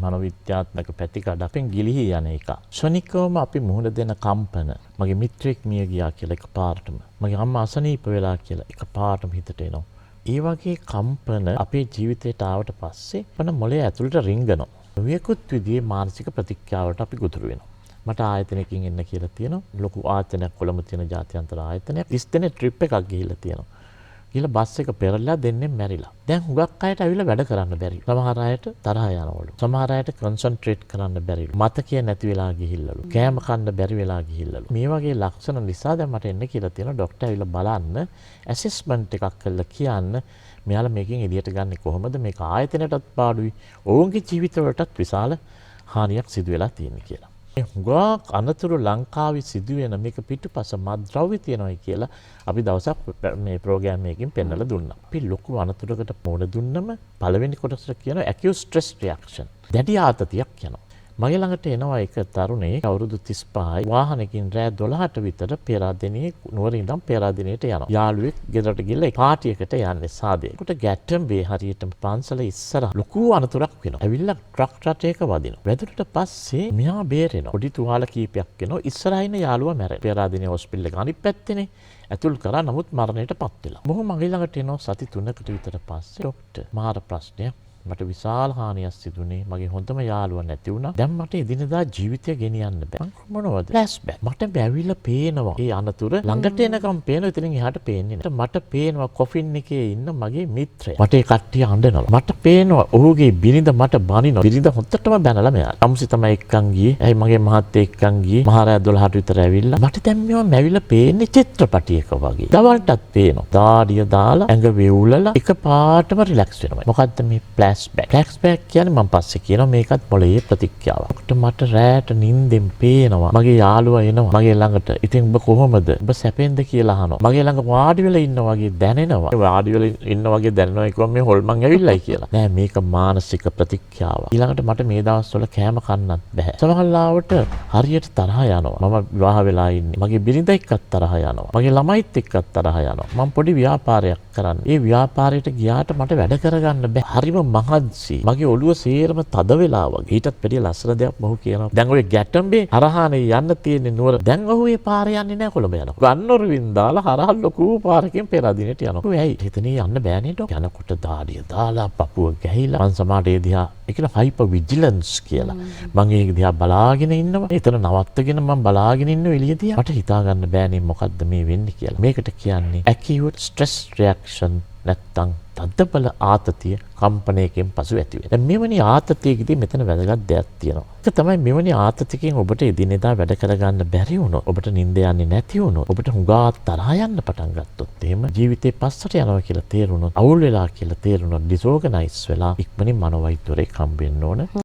මනෝවිද්‍යාත්මක පැතිකඩ අපෙන් ගිලිහි යන එක. ශනිකවම අපි මුහුණ දෙන කම්පන, මගේ මිත්‍රෙක් මිය ගියා කියලා එකපාරටම, මගේ අම්මා අසනීප වෙලා කියලා එකපාරටම හිතට එනවා. ඒ වගේ කම්පන අපේ ජීවිතයට ආවට පස්සේ අපේ මොළය ඇතුළට රිංගනවා. නොයෙකුත් විදිහේ මානසික ප්‍රතික්‍රියාවට අපි ගොදුරු වෙනවා. මට ආයතනයකින් එන්න කියලා තියෙනවා. ලොකු ආයතනයක් කොළඹ තියෙන ජාත්‍යන්තර ආයතනයක්. 30 දින ට්‍රිප් එකක් ගිහිල්ලා තියෙනවා. ගිහලා බස් එක පෙරලා දෙන්නේ මැරිලා. දැන් හුඟක් අයට ඇවිල්ලා වැඩ කරන්න බැරි. සමහර අයට තරහ යනවලු. සමහර අයට කන්සන්ට්‍රේට් කරන්න බැරිලු. මතකය නැති වෙලා ගිහිල්ලාලු. කෑම කන්න බැරි වෙලා ගිහිල්ලාලු. මේ වගේ ලක්ෂණ නිසා දැන් මට එන්න කියලා තියෙනවා ડોක්ටර් ඇවිල්ලා බලන්න, ඇසෙස්මන්ට් එකක් කරලා කියන්න මෙයාලා මේකෙන් එළියට ගන්නේ කොහොමද? මේක ආයතනයටත් පාඩුයි. ඔවුන්ගේ ජීවිතවලටත් විශාල හානියක් සිදු වෙලා තියෙන්නේ කියලා. හුඟක් අනතුරු ලංකාවේ සිදුවෙන මේක පිටුපස මත්ද්‍රව්‍ය තියෙනවායි කියලා අපි දවසක් මේ ප්‍රෝග්‍රෑම් එකකින් පෙන්නලා දුන්නා. අපි ලොකු අනතුරකට මුහුණ දුන්නම පළවෙනි කොටසට කියනවා acute stress reaction. දැඩි ආතතියක් යනවා. මගේ ළඟට එනවා එක තරුණයෙක් අවුරුදු 35යි වාහනකින් රෑ 12ට විතර පෙරාදෙනියේ නුවරින් ඉඳන් පෙරාදෙනියට යනවා. යාළුවෙක් ගෙදරට ගිහලා පාටියකට යන්නේ සාදේ. උට ගැට්ටම්බේ හරියටම පන්සල ඉස්සර ලොකු අනතුරක් වෙනවා. ඇවිල්ලා ට්‍රක් රටයක වදිනවා. වැදුරට පස්සේ මෙහා බේරෙනවා. පොඩි තුවාල කීපයක් එනවා. ඉස්සරහින් යාළුවා මැරෙනවා. පෙරාදෙනිය හොස්පිටල් එක අනිත් පැත්තේනේ. ඇතුල් කරා නමුත් මරණයටපත් වෙලා. මොහොම මගේ ළඟට එනවා සති 3කට විතර පස්සේ ડોක්ටර් මාර ප්‍රශ්නයක්. මට විශාල හානියක් සිදුනේ. මගේ හොඳම යාළුවා නැති වුණා. දැන් මට එදිනදා ජීවිතය ගෙනියන්න බෑ. මොනවද? ෆ්ලෑෂ්බැක්. මට බැවිලා පේනවා. ඒ අනතුර ළඟට එනකම් පේනවා. ඉතින් එහාට පේන්නේ නැහැ. මට පේනවා කොෆින් එකේ ඉන්න මගේ මිත්‍රයා. මට ඒ කට්ටිය අඬනවා. මට පේනවා ඔහුගේ බිරිඳ මට බනිනවා. බිරිඳ හොත්තටම බැනලා මෙයා. අම්සි තමයි එක්කන් ගියේ. ඇයි මගේ මහත්තයා එක්කන් ගියේ. මහරෑ 12ට විතර ඇවිල්ලා. මට දැන් මේවා මැවිලා පේන්නේ චිත්‍රපටියක වගේ. දවල්ටත් පේනවා. දාඩිය දාලා ඇඟ වෙවුලලා එකපාරටම රිලැක්ස් වෙනවා. මොකද්ද මේ ෆ්ලෑෂ්බැක් කියන්නේ මම පස්සේ කියනවා මේකත් මොළයේ ප්‍රතික්‍රියාවක්. මට රැට නිින්දෙන් පේනවා මගේ යාළුවා එනවා මගේ ළඟට. ඉතින් ඔබ කොහොමද? ඔබ සැපෙන්ද කියලා අහනවා. මගේ ළඟ වාඩි වෙලා ඉන්නවා වගේ දැනෙනවා. වාඩි වෙලා ඉන්නවා වගේ දැනෙනවා කිව්වම මේ හොල්මන් ඇවිල්ලායි කියලා. නෑ මේක මානසික ප්‍රතික්‍රියාවක්. ඊළඟට මට මේ දවස්වල කෑම කන්නත් බෑ. සමහරවිට හරියට තරහ යනවා. මම විවාහ වෙලා ඉන්නේ. මගේ බිරිඳ එක්කත් තරහ යනවා. මගේ ළමයිත් එක්කත් තරහ යනවා. මම පොඩි ව්‍යාපාරයක් කරන්නේ. ඒ ව්‍යාපාරයට ගියාට මට වැඩ කරගන්න බෑ. හරිම මහන්සි. මගේ ඔළුව සේරම තද වෙලා වගේ. ඊටත් වැඩිය ලස්සන දෙයක් මොහු කියනවා. දැන් ඔය ගැටම්බේ හරහානේ යන්න තියෙන්නේ නුවර. දැන් ඔහු ඒ පාරේ යන්නේ නැහැ කොළඹ යනවා. ගන්නොරුවින් දාලා හරහා ලොකු පාරකින් පෙරදිනට යනවා. ඔය ඇයි? එතනින් යන්න බෑනේ ඩොක්. යනකොට දාඩිය දාලා පපුව ගැහිලා මං සමාඩේ දිහා ඒකන හයිපර් විජිලන්ස් කියලා. මං ඒක දිහා බලාගෙන ඉන්නවා. එතන නවත්තගෙන මං බලාගෙන ඉන්න එළිය දිහා. මට හිතා ගන්න බෑනේ මොකද්ද මේ වෙන්නේ කියලා. මේකට කියන්නේ acute stress reaction නැත්තම් තද්දබල ආතතිය කම්පනයකින් පසු ඇති වෙන. දැන් මෙවැනි ආතතියකදී මෙතන වැදගත් දෙයක් තියෙනවා. ඒක තමයි මෙවැනි ආතතියකින් ඔබට එදිනෙදා වැඩ කරගන්න බැරි වුණොත්, ඔබට නිින්ද යන්නේ නැති වුණොත්, ඔබට හුඟා තරහා යන්න පටන් ගත්තොත්, එහෙම ජීවිතේ පස්සට යනවා කියලා තේරුණොත්, අවුල් වෙලා කියලා තේරුණොත්, ඩිසෝගනයිස් වෙලා ඉක්මනින් මනෝවෛද්‍යවරයෙක් හම්බ වෙන්න ඕන.